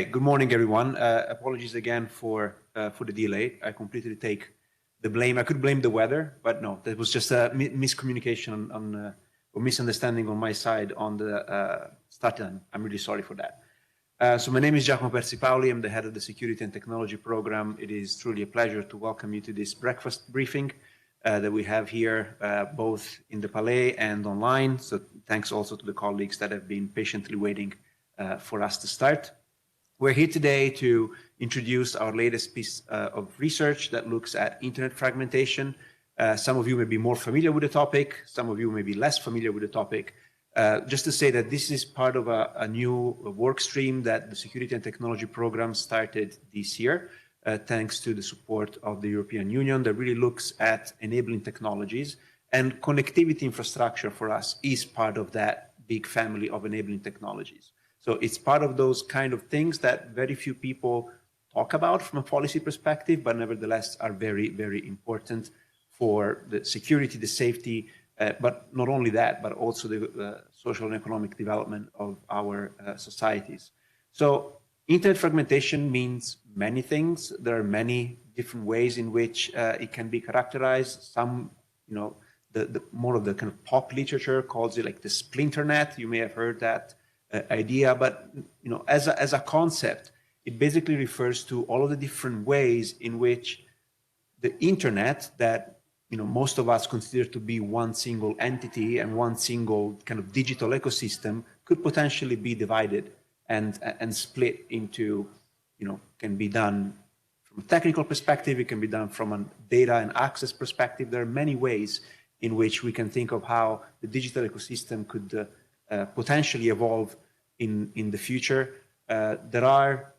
Good morning, everyone. Apologies again for the delay. I completely take the blame. I could blame the weather, but no, that was just a miscommunication or misunderstanding on my side on the start time. I'm really sorry for that. So my name is Giacomo Persipaoli. I'm the head of the Security and Technology Program. It is truly a pleasure to welcome you to this breakfast briefing that we have here, both in the Palais and online. So thanks also to the colleagues that have been patiently waiting for us to start. We're here today to introduce our latest piece of research that looks at internet fragmentation. Some of you may be more familiar with the topic, some of you may be less familiar with the topic. Just to say that this is part of a new work stream that the Security and Technology Program started this year, thanks to the support of the European Union, that really looks at enabling technologies, and connectivity infrastructure for us is part of that big family of enabling technologies. So it's part of those kind of things that very few people talk about from a policy perspective, but nevertheless are very, very important for the security, the safety, but not only that, but also the social and economic development of our societies. So internet fragmentation means many things. There are many different ways in which it can be characterized. Some, the more of the kind of pop literature calls it like the splinter net. You may have heard that idea, but as a concept, it basically refers to all of the different ways in which the internet that most of us consider to be one single entity and one single kind of digital ecosystem could potentially be divided and split into, can be done from a technical perspective, it can be done from a data and access perspective. There are many ways in which we can think of how the digital ecosystem could potentially evolve in the future. There are,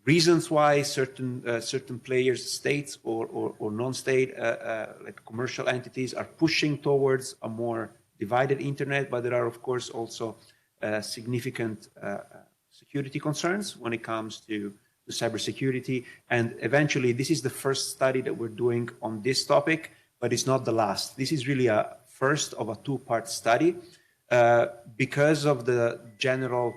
reasons why certain players, states or non-state, like commercial entities, are pushing towards a more divided internet. But there are, of course, also significant security concerns when it comes to cybersecurity. And eventually, this is the first study that we're doing on this topic, but it's not the last. This is really a first of a two-part study. Because of the general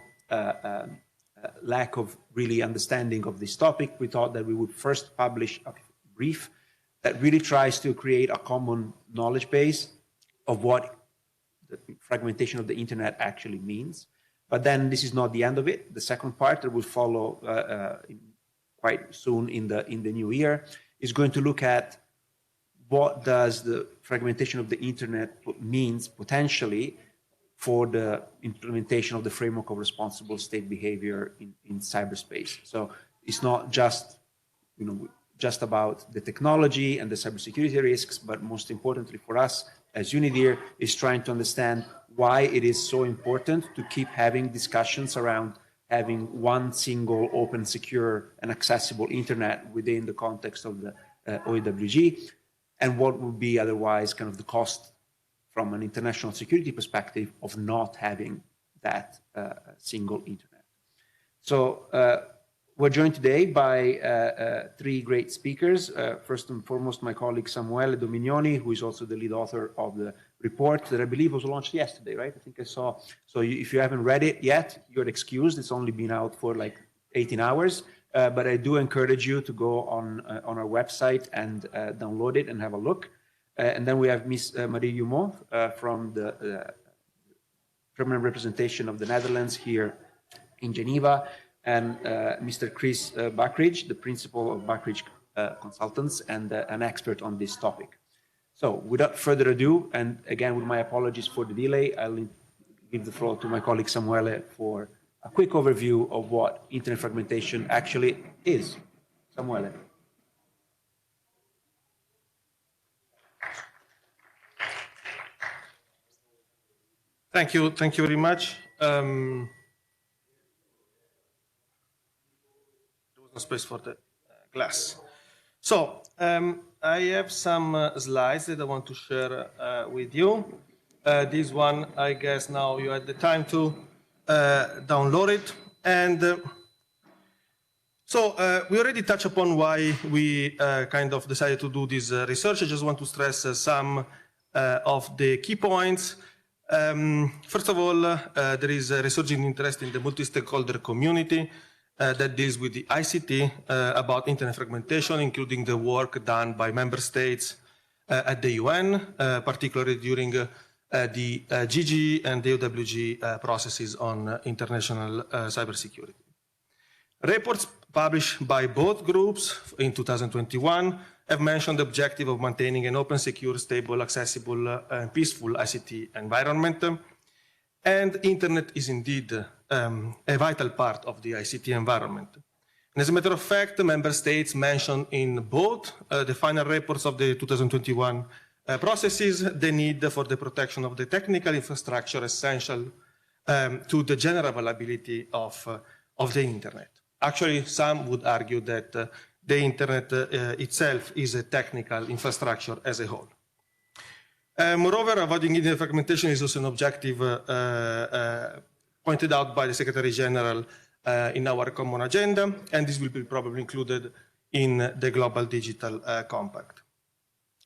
lack of really understanding of this topic, we thought that we would first publish a brief that really tries to create a common knowledge base of what the fragmentation of the internet actually means. But then this is not the end of it. The second part that will follow quite soon in the new year is going to look at what does the fragmentation of the internet means potentially for the implementation of the framework of responsible state behavior in cyberspace. So it's not just, just about the technology and the cybersecurity risks, but most importantly for us as UNIDIR is trying to understand why it is so important to keep having discussions around having one single open, secure, and accessible internet within the context of the OEWG, and what would be otherwise kind of the cost from an international security perspective of not having that single internet. So we're joined today by three great speakers. First and foremost, my colleague Samuele Dominioni, who is also the lead author of the report that I believe was launched yesterday, right? I think I saw. So if you haven't read it yet, you're excused. It's only been out for like 18 hours. But I do encourage you to go on our website and download it and have a look. And then we have Ms. Marie Jumont from the permanent representation of the Netherlands here in Geneva, and Mr. Chris Buckridge, the principal of Buckridge Consultants and an expert on this topic. So without further ado, and again with my apologies for the delay, I'll give the floor to my colleague Samuele for a quick overview of what internet fragmentation actually is. Samuele. Thank you very much. There was no space for the glass. So I have some slides that I want to share with you. This one, I guess now you had the time to download it. And so we already touched upon why we kind of decided to do this research. I just want to stress some of the key points. First of all, there is a resurging interest in the multi-stakeholder community that deals with the ICT about internet fragmentation, including the work done by member states at the UN, particularly during the GG and the OWG processes on international cybersecurity. Reports published by both groups in 2021 have mentioned the objective of maintaining an open, secure, stable, accessible, and peaceful ICT environment. And internet is indeed a vital part of the ICT environment. And as a matter of fact, member states mentioned in both the final reports of the 2021 processes the need for the protection of the technical infrastructure essential to the general availability of the internet. Actually, some would argue that the internet itself is a technical infrastructure as a whole. Moreover, avoiding internet fragmentation is also an objective pointed out by the Secretary General in our common agenda, and this will be probably included in the Global Digital Compact.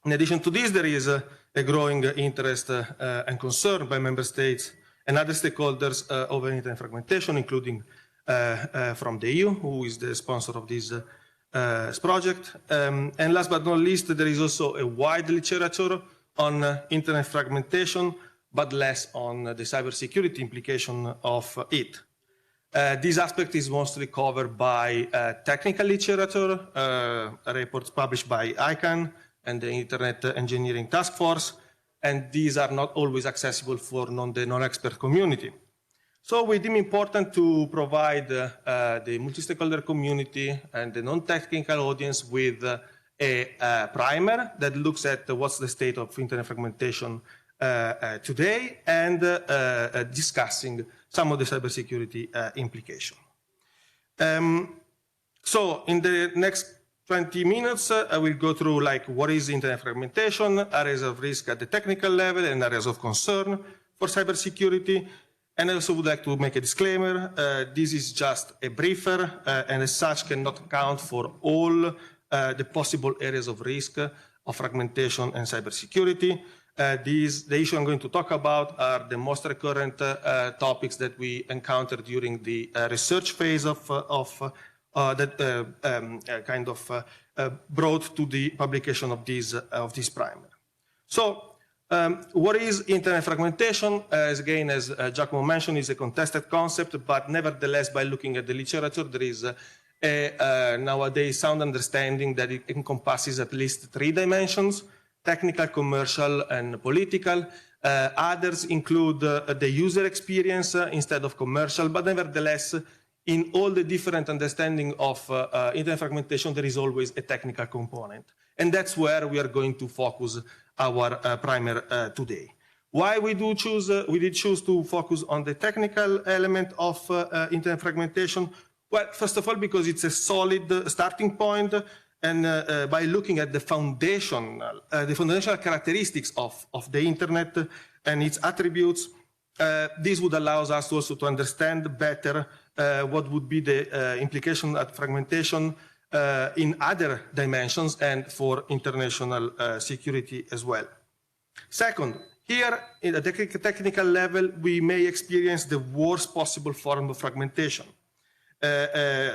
In addition to this, there is a growing interest and concern by member states and other stakeholders over internet fragmentation, including from the EU, who is the sponsor of this project. And last but not least, there is also a wide literature on internet fragmentation, but less on the cybersecurity implication of it. This aspect is mostly covered by technical literature, reports published by ICANN and the Internet Engineering Task Force, and these are not always accessible for the non-expert community. So we deem important to provide the multi-stakeholder community and the non-technical audience with a primer that looks at what's the state of internet fragmentation today and discussing some of the cybersecurity implications. So in the next 20 minutes, I will go through like what is internet fragmentation, areas of risk at the technical level and areas of concern for cybersecurity. And I also would like to make a disclaimer. This is just a briefer and as such cannot account for all the possible areas of risk of fragmentation and cybersecurity. The issue I'm going to talk about are the most recurrent topics that we encounter during the research phase of that kind of brought to the publication of this primer. So, what is internet fragmentation? As Giacomo mentioned, is a contested concept, but nevertheless, by looking at the literature, there is a nowadays sound understanding that it encompasses at least 3 dimensions: technical, commercial, and political. Others include the user experience instead of commercial, but nevertheless, in all the different understanding of internet fragmentation, there is always a technical component. And that's where we are going to focus our primer today. Why we did choose to focus on the technical element of internet fragmentation? Well, first of all, because it's a solid starting point, and by looking at the foundational characteristics of the internet and its attributes, this would allow us also to understand better what would be the implication of fragmentation in other dimensions and for international security as well. Second, here at the technical level, we may experience the worst possible form of fragmentation.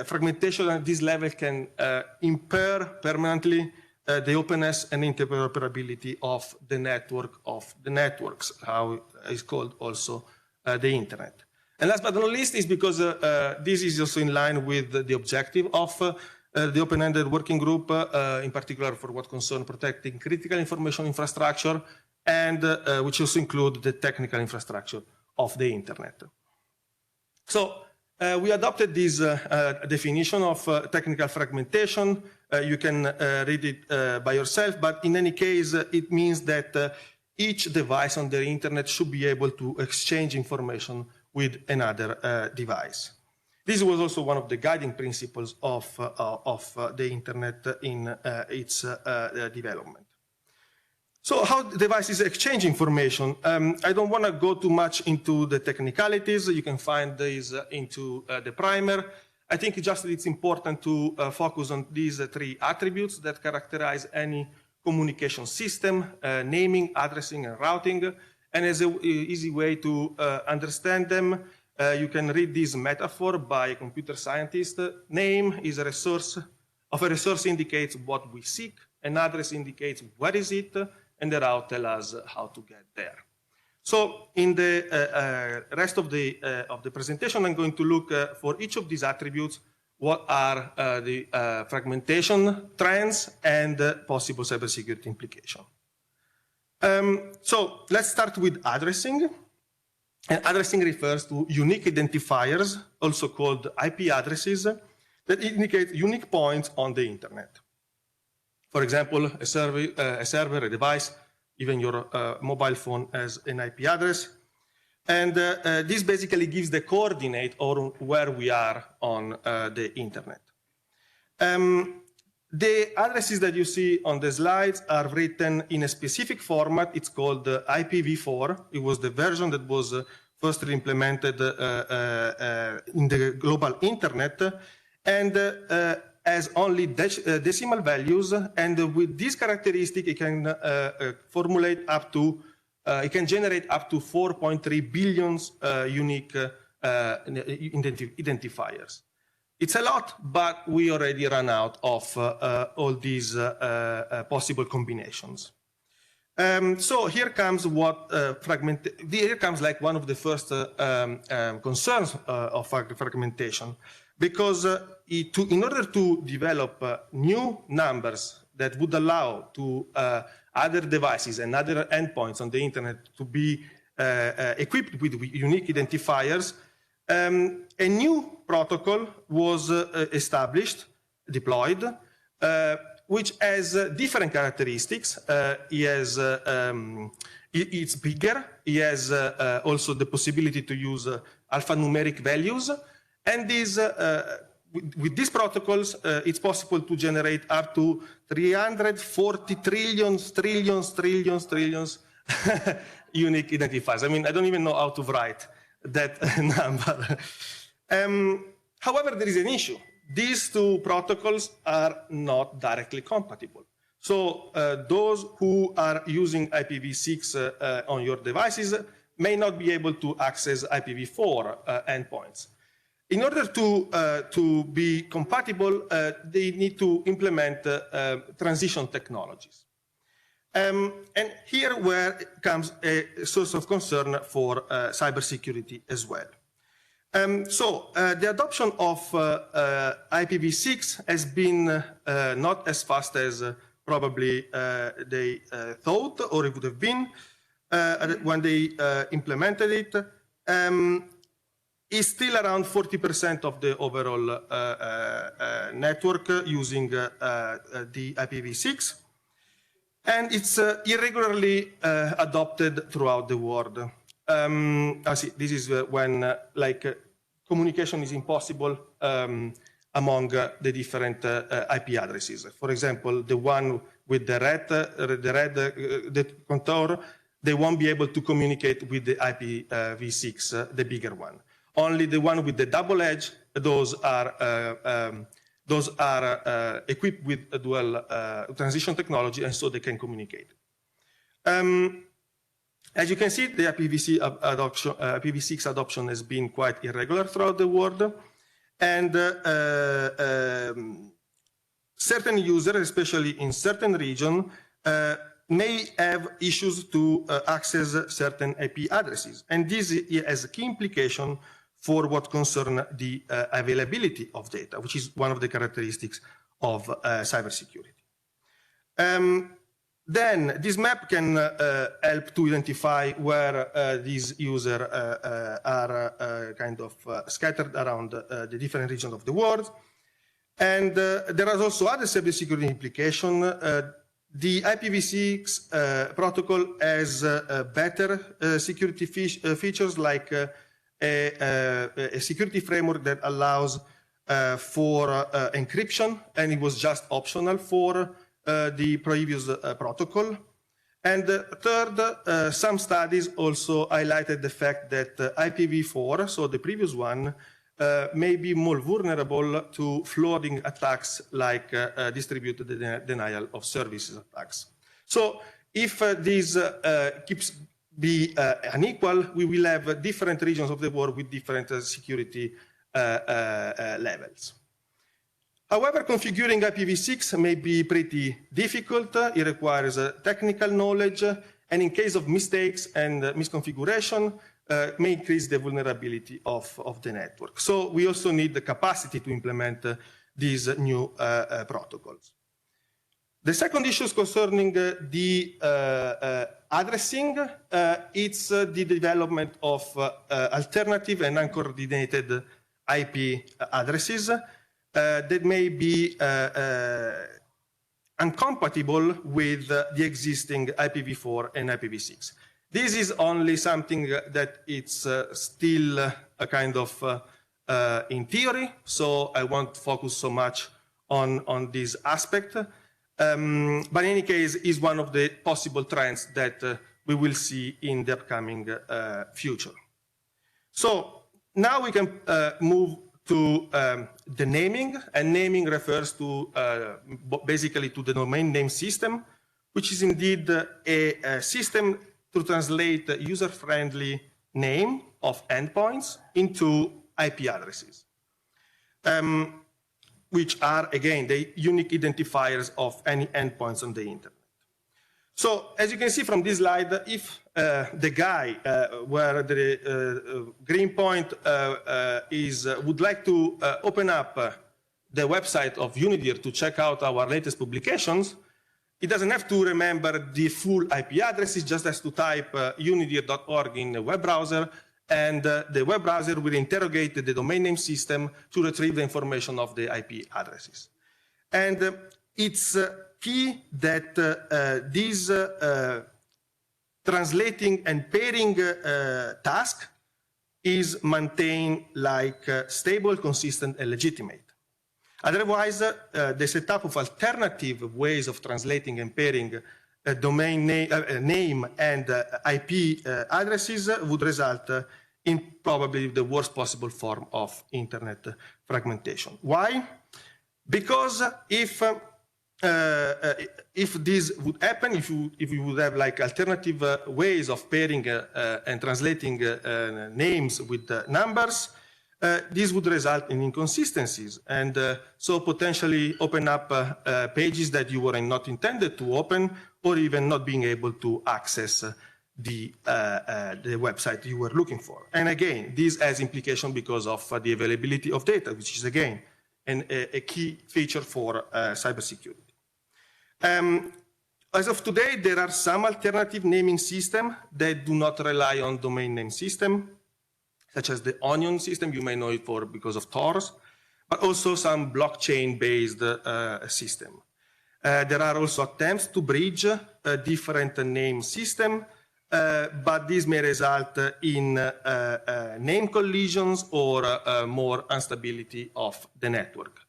Fragmentation at this level can impair permanently the openness and interoperability of the networks, how it's called also the internet. And last but not least is because this is also in line with the objective of the open-ended working group, in particular for what concerns protecting critical information infrastructure, and which also include the technical infrastructure of the internet. So we adopted this definition of technical fragmentation. You can read it by yourself, but in any case, it means that each device on the internet should be able to exchange information with another device. This was also one of the guiding principles of the internet in its development. So how devices exchange information? I don't want to go too much into the technicalities. You can find these into the primer. I think it's important to focus on these 3 attributes that characterize any communication system: naming, addressing, and routing. And as an easy way to understand them, you can read this metaphor by a computer scientist. Name is a resource. Of a resource indicates what we seek. An address indicates what is it, and the route tells us how to get there. So in the rest of the presentation, I'm going to look for each of these attributes, what are the fragmentation trends and possible cybersecurity implication. So let's start with addressing. And addressing refers to unique identifiers, also called IP addresses, that indicate unique points on the internet. For example, a server, a device, even your mobile phone has an IP address. And this basically gives the coordinate or where we are on the internet. The addresses that you see on the slides are written in a specific format. It's called IPv4. It was the version that was first implemented in the global internet, and has only decimal values. And with this characteristic, it can formulate up to, it can generate up to 4.3 billion unique identifiers. It's a lot, but we already ran out of all these possible combinations. So here comes what here comes like one of the first concerns of fragmentation, because in order to develop new numbers that would allow to other devices and other endpoints on the internet to be equipped with unique identifiers, a new protocol was established, deployed, which has different characteristics. It's bigger. It has also the possibility to use alphanumeric values. And these, with these protocols, it's possible to generate up to 340 trillions unique identifiers. I mean, I don't even know how to write that number. However, there is an issue. These two protocols are not directly compatible. So those who are using IPv6 on your devices may not be able to access IPv4 endpoints. In order to be compatible, they need to implement transition technologies. And here where comes a source of concern for cybersecurity as well. So the adoption of IPv6 has been not as fast as probably they thought, or it would have been when they implemented it. Is still around 40% of the overall network using the IPv6. And it's irregularly adopted throughout the world. This is when communication is impossible among the different IP addresses. For example, the one with the red contour, they won't be able to communicate with the IPv6, the bigger one. Only the one with the double edge, those are equipped with a dual transition technology, and so they can communicate. As you can see, the IPv6 adoption has been quite irregular throughout the world, and certain users, especially in certain regions, may have issues to access certain IP addresses, and this has a key implication for what concerns the availability of data, which is one of the characteristics of cybersecurity. Then this map can help to identify where these users are kind of scattered around the different regions of the world. And there are also other cybersecurity implications. The IPv6 protocol has better security features, like a security framework that allows for encryption, and it was just optional for the previous protocol. And third, some studies also highlighted the fact that IPv4, so the previous one, may be more vulnerable to flooding attacks like distributed denial of services attacks. So if this keeps be unequal, we will have different regions of the world with different security levels. However, configuring IPv6 may be pretty difficult. It requires technical knowledge, and in case of mistakes and misconfiguration, may increase the vulnerability of the network. So we also need the capacity to implement these new protocols. The second issue is concerning the addressing. It's the development of alternative and uncoordinated IP addresses that may be incompatible with the existing IPv4 and IPv6. This is only something that it's still a kind of in theory, so I won't focus so much on this aspect. But in any case, is one of the possible trends that we will see in the upcoming future. So now we can move to the naming, and naming refers to basically to the domain name system, which is indeed a system to translate user-friendly name of endpoints into IP addresses. Which are, again, the unique identifiers of any endpoints on the internet. So, as you can see from this slide, if the guy where the green point would like to open up the website of Unidir to check out our latest publications, he doesn't have to remember the full IP address, he just has to type unidir.org in the web browser, and the web browser will interrogate the domain name system to retrieve the information of the IP addresses. And it's key that this translating and pairing task is maintained like stable, consistent, and legitimate. Otherwise, the setup of alternative ways of translating and pairing domain name and IP addresses would result in probably the worst possible form of internet fragmentation. Why? Because if this would happen, if you would have like alternative ways of pairing and translating names with numbers, this would result in inconsistencies, and so potentially open up pages that you were not intended to open, or even not being able to access the website you were looking for. And again, this has implication because of the availability of data, which is again a key feature for cybersecurity. As of today, there are some alternative naming systems that do not rely on domain name system, such as the Onion system, you may know it because of Tor, but also some blockchain-based system. There are also attempts to bridge a different name system, but this may result in name collisions or more instability of the network.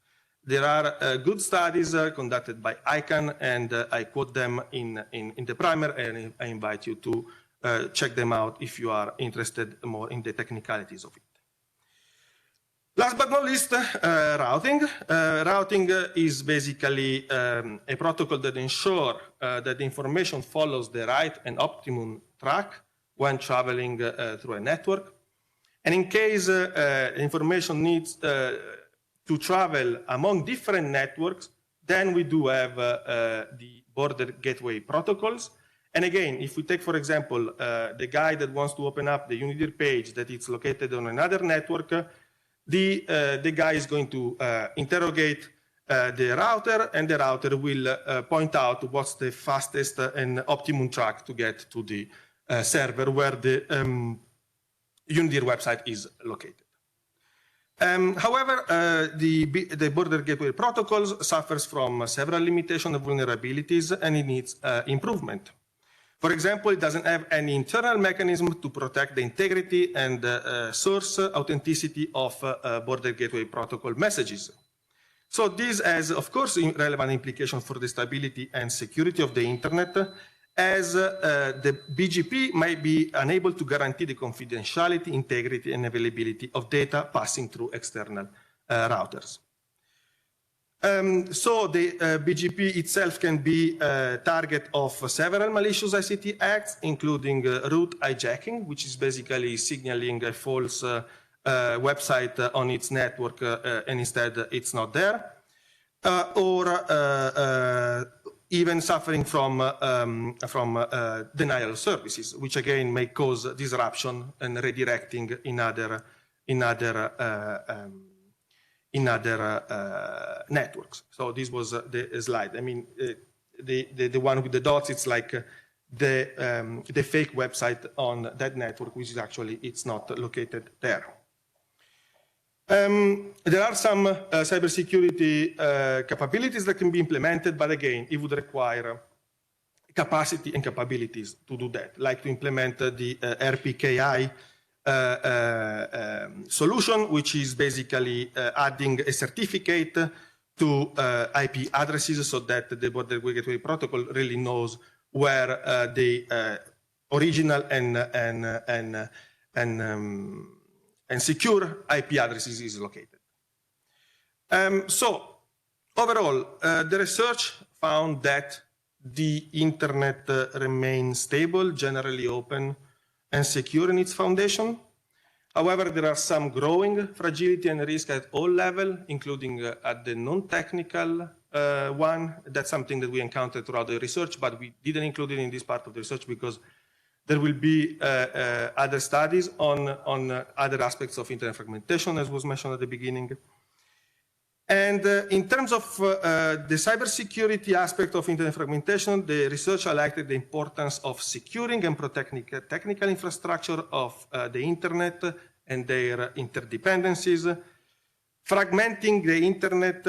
There are good studies conducted by ICANN, and I quote them in the primer, and I invite you to check them out if you are interested more in the technicalities of it. Last but not least, routing. Routing is basically a protocol that ensures that the information follows the right and optimum track when traveling through a network. And in case information needs to travel among different networks, then we do have the border gateway protocols. And again, if we take, for example, the guy that wants to open up the Unidir page that it's located on another network, the guy is going to interrogate the router, and the router will point out what's the fastest and optimum track to get to the server where the Unidir website is located. However, the border gateway protocols suffers from several limitations and vulnerabilities, and it needs improvement. For example, it doesn't have any internal mechanism to protect the integrity and source authenticity of border gateway protocol messages. So this has, of course, relevant implications for the stability and security of the internet, as the BGP might be unable to guarantee the confidentiality, integrity, and availability of data passing through external routers. So the BGP itself can be a target of several malicious ICT acts, including root hijacking, which is basically signaling a false website on its network and instead it's not there, or even suffering from denial of services, which again may cause disruption and redirecting in other networks. So this was the slide. I mean, the one with the dots, it's like the fake website on that network, which is actually, it's not located there. There are some cybersecurity capabilities that can be implemented, but again, it would require capacity and capabilities to do that, like to implement the RPKI solution, which is basically adding a certificate to IP addresses so that the Border Gateway Protocol really knows where the original and secure IP addresses is located. So overall, the research found that the internet remains stable, generally open and secure in its foundation. However, there are some growing fragility and risk at all levels, including at the non-technical one. That's something that we encountered throughout the research, but we didn't include it in this part of the research because there will be other studies on other aspects of internet fragmentation, as was mentioned at the beginning. And in terms of the cybersecurity aspect of internet fragmentation, the research highlighted the importance of securing and protecting technical infrastructure of the internet and their interdependencies. Fragmenting the internet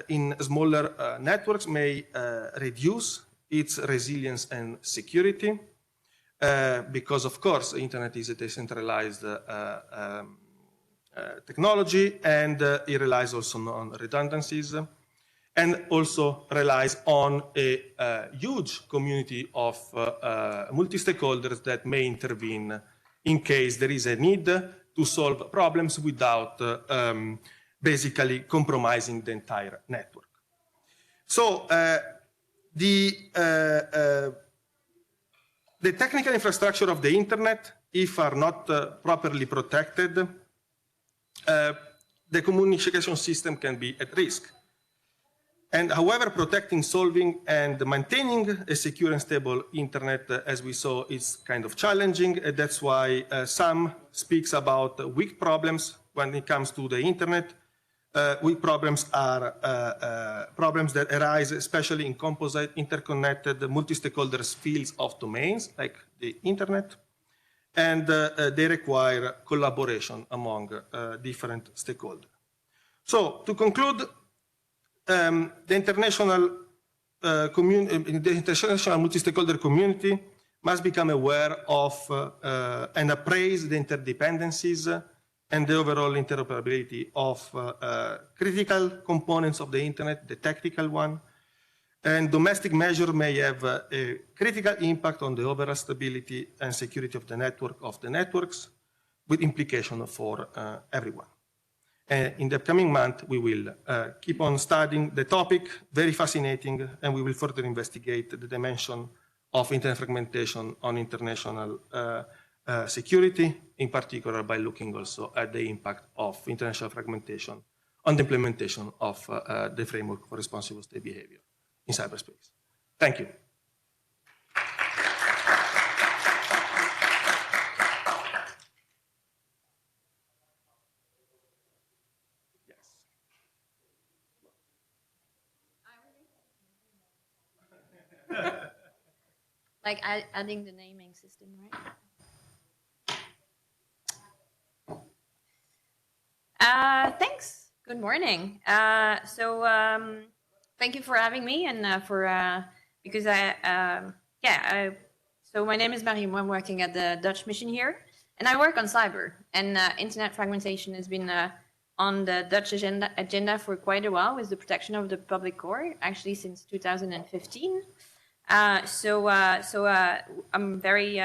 in smaller networks may reduce its resilience and security. Because, of course, the internet is a decentralized technology, and it relies also on redundancies, and also relies on a huge community of multi-stakeholders that may intervene in case there is a need to solve problems without basically compromising the entire network. So the technical infrastructure of the internet, if are not properly protected, the communication system can be at risk. And however, protecting, solving, and maintaining a secure and stable internet, as we saw, is kind of challenging. That's why some speaks about weak problems when it comes to the internet. Weak problems are problems that arise especially in composite, interconnected, multi-stakeholders fields of domains, like the internet. And they require collaboration among different stakeholders. So to conclude, the international multi-stakeholder community must become aware of and appraise the interdependencies and the overall interoperability of critical components of the internet, the technical one. And domestic measure may have a critical impact on the overall stability and security of the networks, with implication for everyone. And in the coming month, we will keep on studying the topic, very fascinating, and we will further investigate the dimension of internet fragmentation on international security, in particular by looking also at the impact of international fragmentation on the implementation of the framework for responsible state behavior in cyberspace. Thank you. Like adding the naming system, right? Thanks. Good morning. Thank you for having me, and because so my name is Mariam. I'm working at the Dutch mission here, and I work on cyber. And internet fragmentation has been on the Dutch agenda for quite a while, with the protection of the public core, actually since 2015. I'm very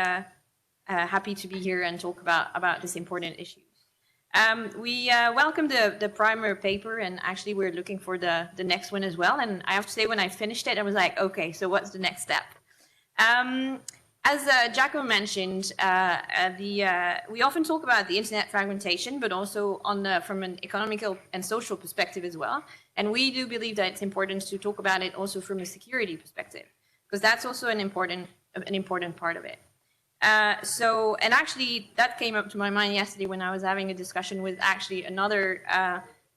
happy to be here and talk about this important issues. We welcomed the primer paper, and actually we're looking for the next one as well. And I have to say, when I finished it, I was like, okay, so what's the next step? As Jaco mentioned, we often talk about the internet fragmentation, but also from an economical and social perspective as well. And we do believe that it's important to talk about it also from a security perspective, because that's also an important part of it. And actually, that came up to my mind yesterday when I was having a discussion with actually another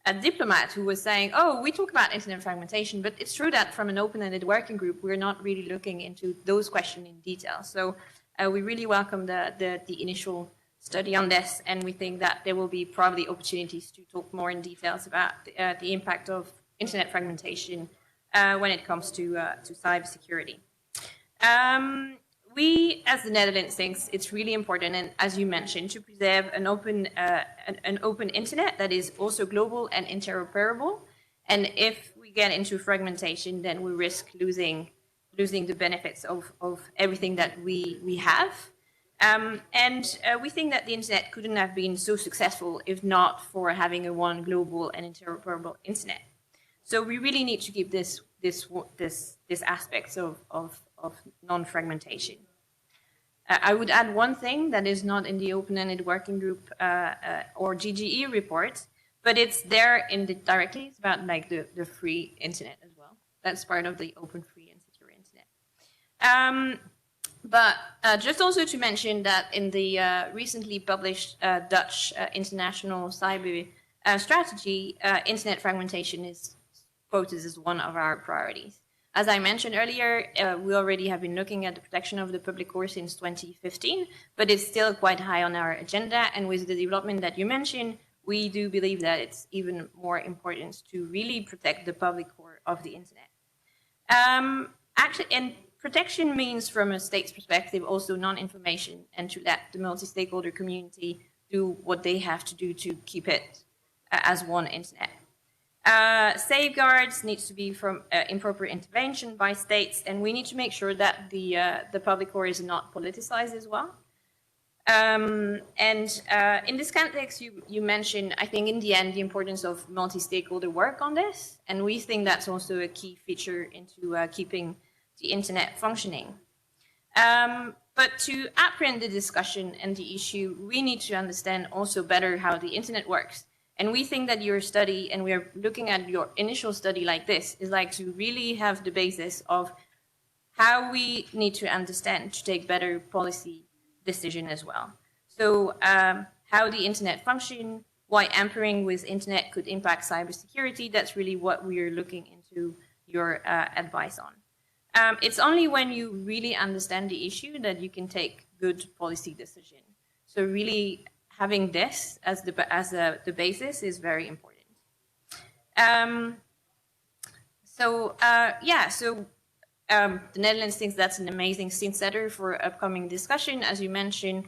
a diplomat who was saying, oh, we talk about internet fragmentation, but it's true that from an open-ended working group, we're not really looking into those questions in detail. So we really welcome the initial study on this, and we think that there will be probably opportunities to talk more in details about the impact of internet fragmentation when it comes to cybersecurity. We, as the Netherlands, thinks it's really important, and as you mentioned, to preserve an open internet that is also global and interoperable. And if we get into fragmentation, then we risk losing the benefits of everything that we have. We think that the internet couldn't have been so successful if not for having a one global and interoperable internet. So we really need to keep this aspects of non-fragmentation. I would add one thing that is not in the open-ended working group or GGE report, but it's there directly. It's about like the free internet as well. That's part of the open, free, and secure internet. But just also to mention that in the recently published Dutch international cyber strategy, internet fragmentation is quoted as one of our priorities. As I mentioned earlier, we already have been looking at the protection of the public core since 2015, but it's still quite high on our agenda. And with the development that you mentioned, we do believe that it's even more important to really protect the public core of the internet. And protection means, from a state's perspective, also non-information, and to let the multi-stakeholder community do what they have to do to keep it as one internet. Safeguards needs to be from improper intervention by states, and we need to make sure that the public core is not politicized as well. In this context, you mentioned, I think, in the end, the importance of multi-stakeholder work on this, and we think that's also a key feature into keeping the internet functioning. But to apprehend the discussion and the issue, we need to understand also better how the internet works. And we think that your study, and we are looking at your initial study like this, is like to really have the basis of how we need to understand to take better policy decision as well. So how the internet function, why impairing with internet could impact cybersecurity, that's really what we are looking into your advice on. It's only when you really understand the issue that you can take good policy decision. So really having this as the basis is very important. The Netherlands thinks that's an amazing scene setter for upcoming discussion. As you mentioned,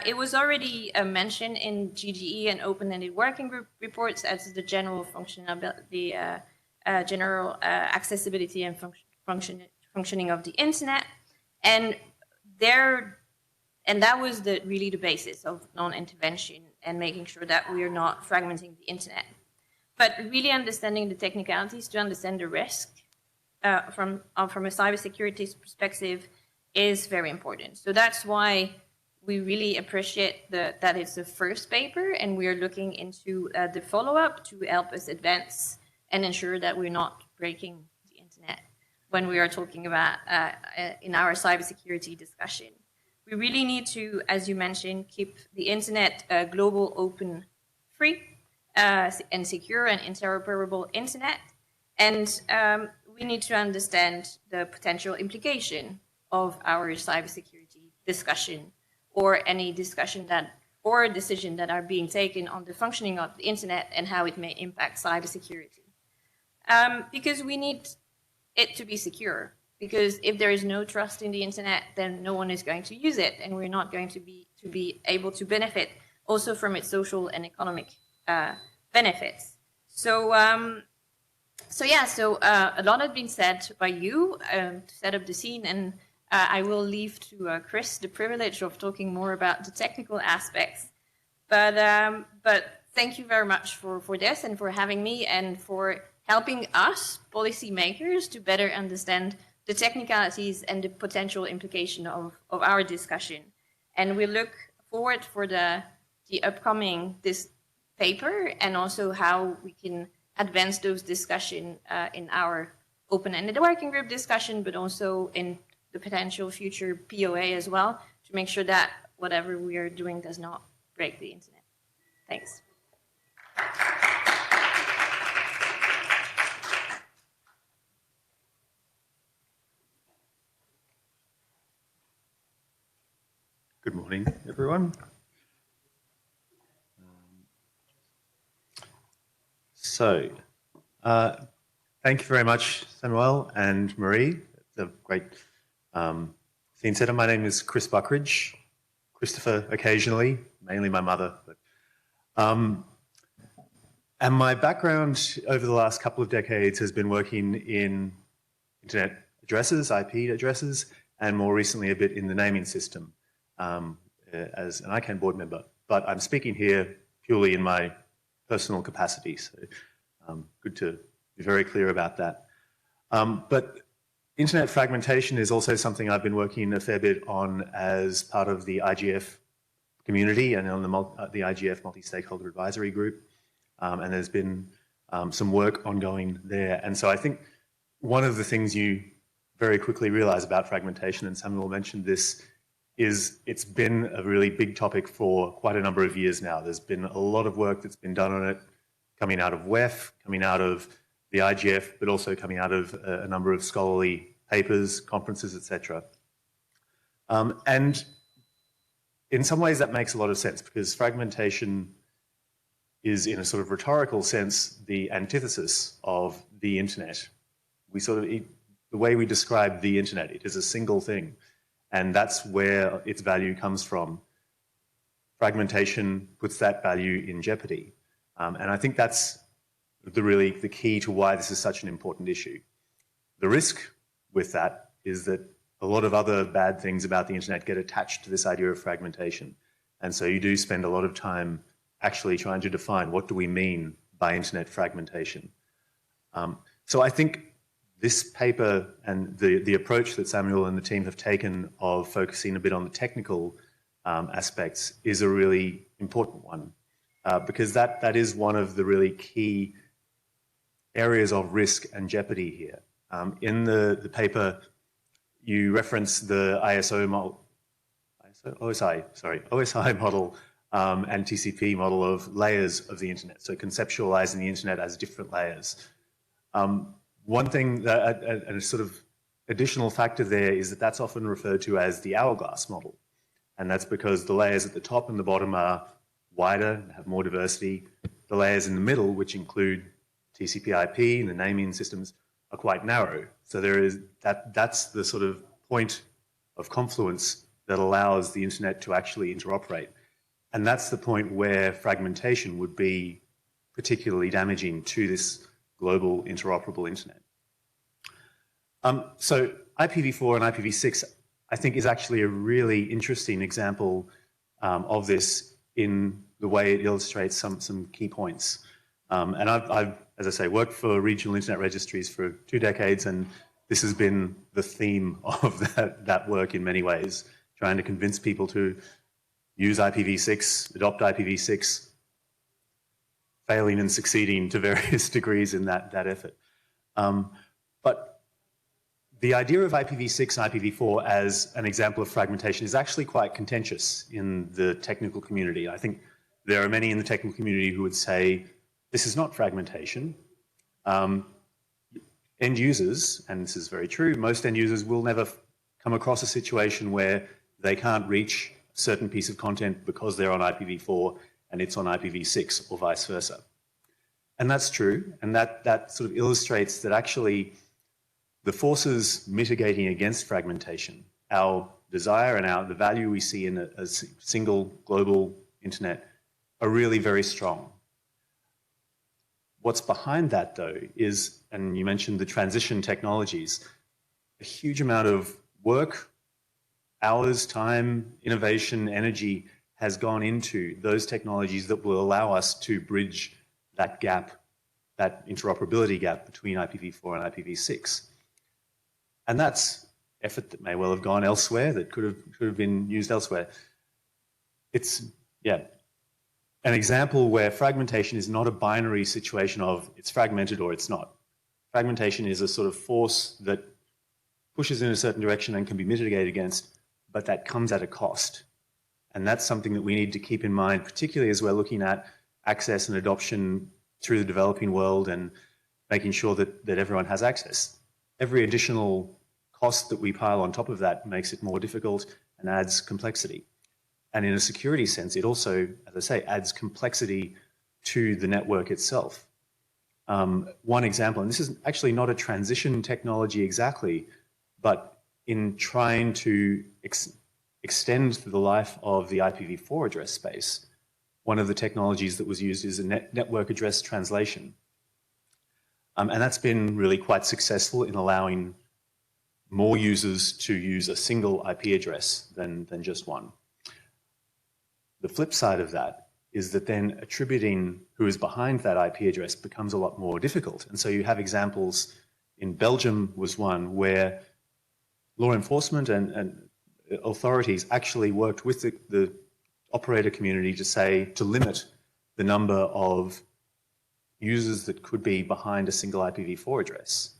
it was already mentioned in GGE and open-ended working group reports as the general functionality, general accessibility and functioning of the internet, and that was really the basis of non-intervention and making sure that we are not fragmenting the internet. But really understanding the technicalities to understand the risk from a cybersecurity perspective is very important. So that's why we really appreciate that it's the first paper, and we are looking into the follow-up to help us advance and ensure that we're not breaking the internet when we are talking about in our cybersecurity discussion. We really need to, as you mentioned, keep the internet global, open, free, and secure and interoperable internet. And we need to understand the potential implication of our cybersecurity discussion, or any discussion or decision that are being taken on the functioning of the internet and how it may impact cybersecurity. Because we need it to be secure. Because if there is no trust in the internet, then no one is going to use it, and we're not going to be able to benefit also from its social and economic benefits. So a lot has been said by you to set up the scene, and I will leave to Chris the privilege of talking more about the technical aspects. But thank you very much for this and for having me and for helping us policymakers to better understand the technicalities and the potential implication of our discussion. And we look forward for the upcoming this paper and also how we can advance those discussion in our open-ended working group discussion, but also in the potential future POA as well, to make sure that whatever we are doing does not break the internet. Thanks. Good morning, everyone. Thank you very much, Samuel and Marie. It's a great scene setter. My name is Chris Buckridge, Christopher occasionally, mainly my mother. And my background over the last couple of decades has been working in internet addresses, IP addresses, and more recently a bit in the naming system as an ICANN board member. But I'm speaking here purely in my personal capacity, so good to be very clear about that. But internet fragmentation is also something I've been working a fair bit on as part of the IGF community and on the IGF multi-stakeholder advisory group. And there's been some work ongoing there. And so I think one of the things you very quickly realize about fragmentation, and Samuel mentioned this, is it's been a really big topic for quite a number of years now. There's been a lot of work that's been done on it, coming out of WEF, coming out of the IGF, but also coming out of a number of scholarly papers, conferences, etc. And in some ways that makes a lot of sense, because fragmentation is, in a sort of rhetorical sense, the antithesis of the internet. The way we describe the internet, it is a single thing. And that's where its value comes from. Fragmentation puts that value in jeopardy. And I think that's the key to why this is such an important issue. The risk with that is that a lot of other bad things about the internet get attached to this idea of fragmentation. And so you do spend a lot of time actually trying to define what do we mean by internet fragmentation. So I think this paper and the approach that Samuel and the team have taken of focusing a bit on the technical aspects is a really important one, because that is one of the really key areas of risk and jeopardy here. In the paper, you reference the OSI model and TCP model of layers of the internet, so conceptualizing the internet as different layers. One thing, a sort of additional factor there, is that that's often referred to as the hourglass model. And that's because the layers at the top and the bottom are wider, have more diversity. The layers in the middle, which include TCP/IP and the naming systems, are quite narrow. So that's the sort of point of confluence that allows the internet to actually interoperate. And that's the point where fragmentation would be particularly damaging to this global interoperable internet. So IPv4 and IPv6, I think, is actually a really interesting example of this in the way it illustrates some key points. And I've, as I say, worked for regional internet registries for 2 decades, and this has been the theme of that work in many ways, trying to convince people to use IPv6, adopt IPv6, failing and succeeding to various degrees in that effort. But the idea of IPv6 and IPv4 as an example of fragmentation is actually quite contentious in the technical community. I think there are many in the technical community who would say, this is not fragmentation. End users, and this is very true, most end users will never come across a situation where they can't reach a certain piece of content because they're on IPv4 and it's on IPv6 or vice versa. And that's true, and that sort of illustrates that actually the forces mitigating against fragmentation, our desire and the value we see in a single global internet, are really very strong. What's behind that, though, is, and you mentioned the transition technologies, a huge amount of work, hours, time, innovation, energy has gone into those technologies that will allow us to bridge that gap, that interoperability gap between IPv4 and IPv6. And that's effort that may well have gone elsewhere, that could have been used elsewhere. It's, yeah, an example where fragmentation is not a binary situation of it's fragmented or it's not. Fragmentation is a sort of force that pushes in a certain direction and can be mitigated against, but that comes at a cost. And that's something that we need to keep in mind, particularly as we're looking at access and adoption through the developing world and making sure that everyone has access. Every additional cost that we pile on top of that makes it more difficult and adds complexity. And in a security sense, it also, as I say, adds complexity to the network itself. One example, and this is actually not a transition technology exactly, but in trying to extend the life of the IPv4 address space, one of the technologies that was used is a network address translation. And that's been really quite successful in allowing more users to use a single IP address than just one. The flip side of that is that then attributing who is behind that IP address becomes a lot more difficult. And so you have examples, in Belgium was one where law enforcement and authorities actually worked with the operator community to limit the number of users that could be behind a single IPv4 address.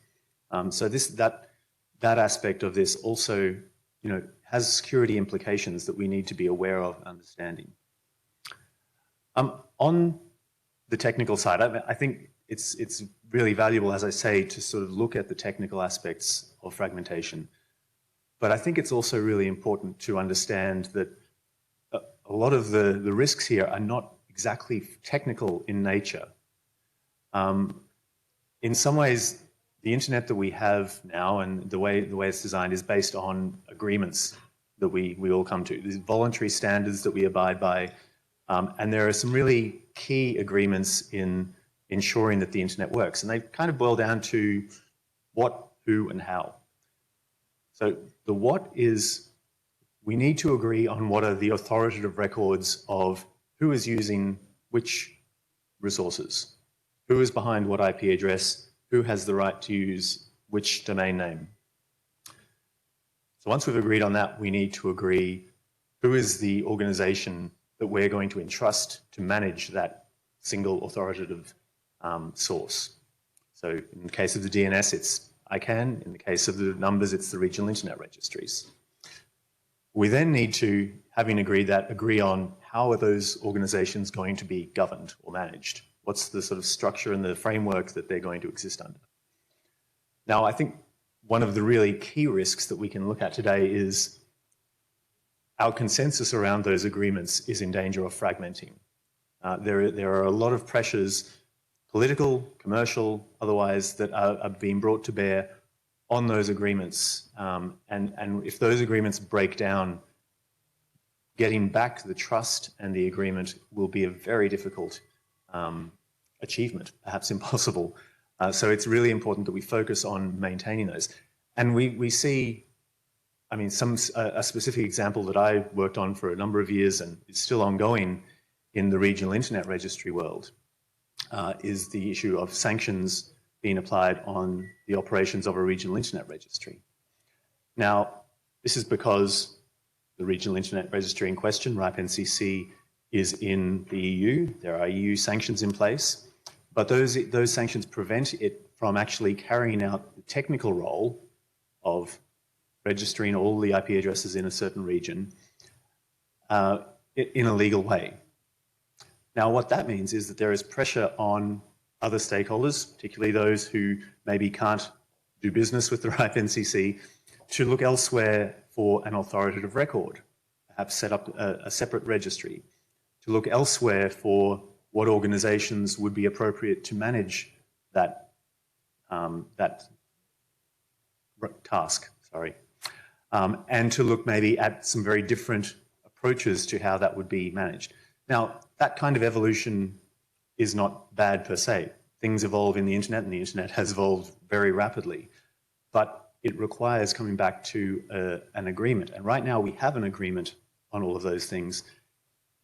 So that aspect of this also, has security implications that we need to be aware of and understanding. On the technical side, I think it's really valuable, as I say, to sort of look at the technical aspects of fragmentation. But I think it's also really important to understand that a lot of the risks here are not exactly technical in nature. In some ways, the internet that we have now and the way it's designed is based on agreements that we all come to. These voluntary standards that we abide by. And there are some really key agreements in ensuring that the internet works. And they kind of boil down to what, who, and how. So the what is, we need to agree on what are the authoritative records of who is using which resources, who is behind what IP address, who has the right to use which domain name. So once we've agreed on that, we need to agree who is the organization that we're going to entrust to manage that single authoritative source. So in the case of the DNS, it's ICANN. In the case of the numbers, it's the regional internet registries. We then need to, having agreed that, agree on how are those organizations going to be governed or managed. What's the sort of structure and the framework that they're going to exist under? Now, I think one of the really key risks that we can look at today is our consensus around those agreements is in danger of fragmenting. There are a lot of pressures, political, commercial, otherwise, that are being brought to bear on those agreements. And if those agreements break down, getting back the trust and the agreement will be a very difficult achievement, perhaps impossible. So it's really important that we focus on maintaining those. And we see, I mean, a specific example that I worked on for a number of years and is still ongoing in the regional internet registry world is the issue of sanctions being applied on the operations of a regional internet registry. Now, this is because the regional internet registry in question, RIPE-NCC, is in the EU. There are EU sanctions in place, but those sanctions prevent it from actually carrying out the technical role of registering all the IP addresses in a certain region in a legal way. Now, what that means is that there is pressure on other stakeholders, particularly those who maybe can't do business with the RIPE-NCC, to look elsewhere for an authoritative record, perhaps set up a separate registry, to look elsewhere for what organizations would be appropriate to manage that, task, and to look maybe at some very different approaches to how that would be managed. Now, that kind of evolution is not bad per se. Things evolve in the internet, and the internet has evolved very rapidly. But it requires coming back to an agreement. And right now we have an agreement on all of those things.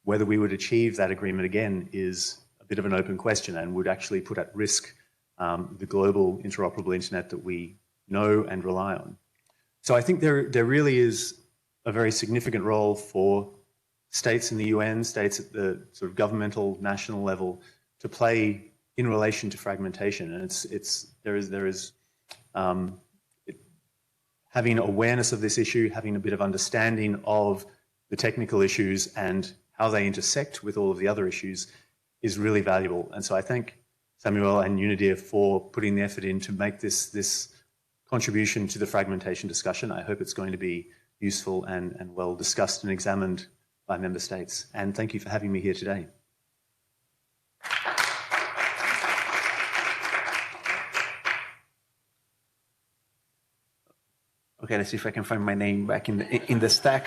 whether we would achieve that agreement again is a bit of an open question and would actually put at risk the global interoperable internet that we know and rely on. So I think there really is a very significant role for states in the UN, states at the sort of governmental national level to play in relation to fragmentation. And there is having awareness of this issue, having a bit of understanding of the technical issues and how they intersect with all of the other issues is really valuable. And so I thank Samuel and Unidir for putting the effort in to make this contribution to the fragmentation discussion. I hope it's going to be useful and well discussed and examined by member states. And thank you for having me here today. Okay, let's see if I can find my name back in the stack.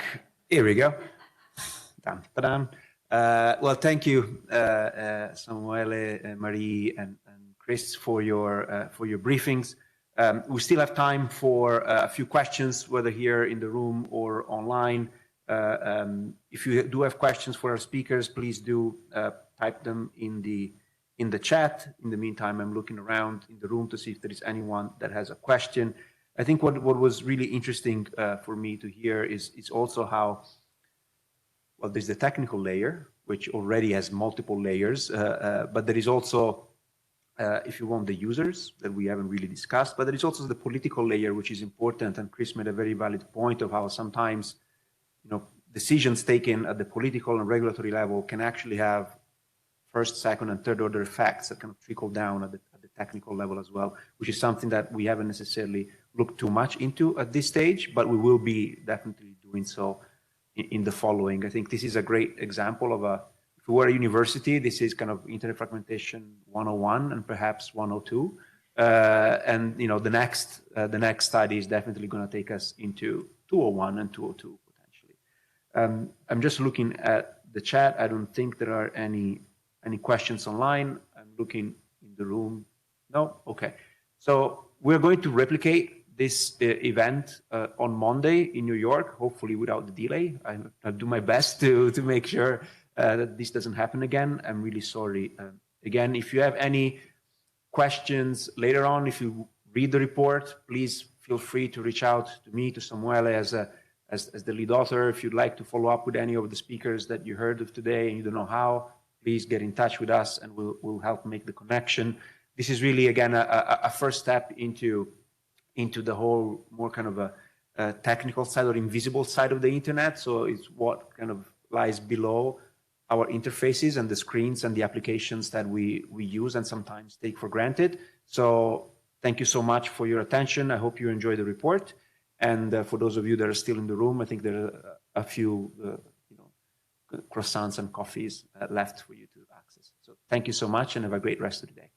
Here we go. Dun, dun, dun. Well, thank you, Samuele, Marie, and Chris for your briefings. We still have time for a few questions, whether here in the room or online. If you do have questions for our speakers, please do type them in the chat. In the meantime, I'm looking around in the room to see if there is anyone that has a question. I think what was really interesting for me to hear is also how, well, there's the technical layer, which already has multiple layers, but there is also, if you want, the users that we haven't really discussed, but there is also the political layer, which is important. And Chris made a very valid point of how sometimes, decisions taken at the political and regulatory level can actually have first, second, and third order effects that kind of trickle down at the technical level as well, which is something that we haven't necessarily looked too much into at this stage, but we will be definitely doing so in the following. I think this is a great example of if we were a university, this is kind of internet fragmentation 101 and perhaps 102. And the next study is definitely going to take us into 201 and 202 potentially. I'm just looking at the chat. I don't think there are any questions online. I'm looking in the room. No? Okay. So we're going to replicate this event on Monday in New York, hopefully without the delay. I'll do my best to make sure that this doesn't happen again. I'm really sorry. Again, if you have any questions later on, if you read the report, please feel free to reach out to me, to Samuele as the lead author. If you'd like to follow up with any of the speakers that you heard of today and you don't know how, please get in touch with us and we'll help make the connection. This is really, again, a first step into the whole more kind of a technical side or invisible side of the internet. So it's what kind of lies below our interfaces and the screens and the applications that we use and sometimes take for granted. So thank you so much for your attention. I hope you enjoy the report. And for those of you that are still in the room, I think there are a few croissants and coffees left for you to access. So thank you so much and have a great rest of the day.